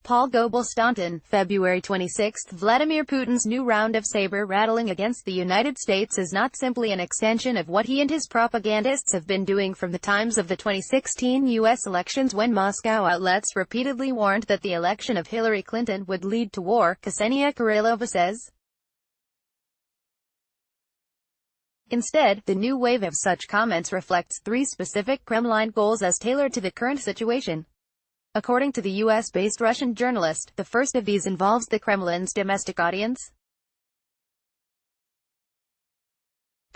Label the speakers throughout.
Speaker 1: Paul Goble Staunton, February 26. Vladimir Putin's new round of saber rattling against the United States is not simply an extension of what he and his propagandists have been doing from the times of the 2016 U.S. elections, when Moscow outlets repeatedly warned that the election of Hillary Clinton would lead to war, Kseniya Kirillova says. Instead, the new wave of such comments reflects three specific Kremlin goals as tailored to the current situation. According to the US-based Russian journalist, the first of these involves the Kremlin's domestic audience.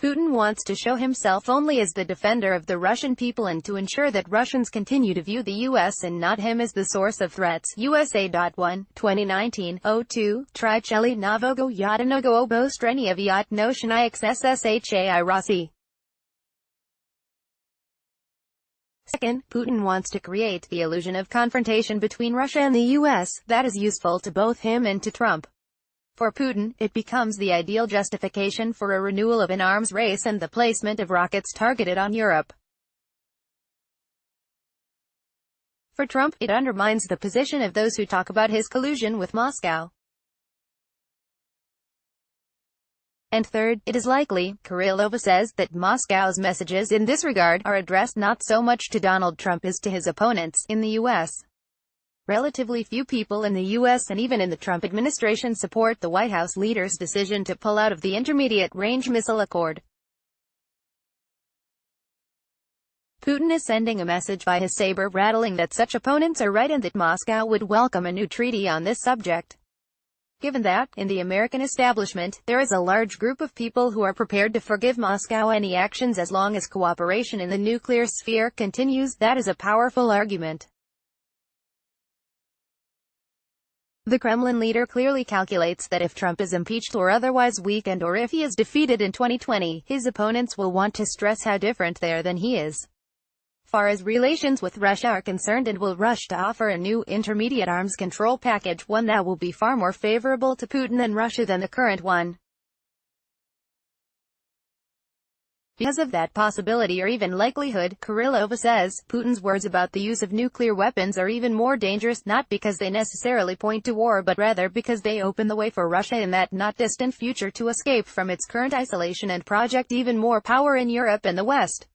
Speaker 1: Putin wants to show himself only as the defender of the Russian people and to ensure that Russians continue to view the US and not him as the source of threats. USA.1, 2019-02, Tricheli Novogo Yadanogo Obostrenia Vyat Noshny XSSHAI Rossi. Second, Putin wants to create the illusion of confrontation between Russia and the US, that is useful to both him and to Trump. For Putin, it becomes the ideal justification for a renewal of an arms race and the placement of rockets targeted on Europe. For Trump, it undermines the position of those who talk about his collusion with Moscow. And third, it is likely, Kirillova says, that Moscow's messages in this regard are addressed not so much to Donald Trump as to his opponents in the U.S. Relatively few people in the U.S. and even in the Trump administration support the White House leader's decision to pull out of the Intermediate-Range Missile Accord. Putin is sending a message by his saber rattling that such opponents are right and that Moscow would welcome a new treaty on this subject. Given that, in the American establishment, there is a large group of people who are prepared to forgive Moscow any actions as long as cooperation in the nuclear sphere continues, that is a powerful argument. The Kremlin leader clearly calculates that if Trump is impeached or otherwise weakened, or if he is defeated in 2020, his opponents will want to stress how different they are than he is. Far as relations with Russia are concerned, and will rush to offer a new intermediate arms control package, one that will be far more favorable to Putin and Russia than the current one. Because of that possibility or even likelihood, Kirillova says, Putin's words about the use of nuclear weapons are even more dangerous, not because they necessarily point to war but rather because they open the way for Russia in that not distant future to escape from its current isolation and project even more power in Europe and the West.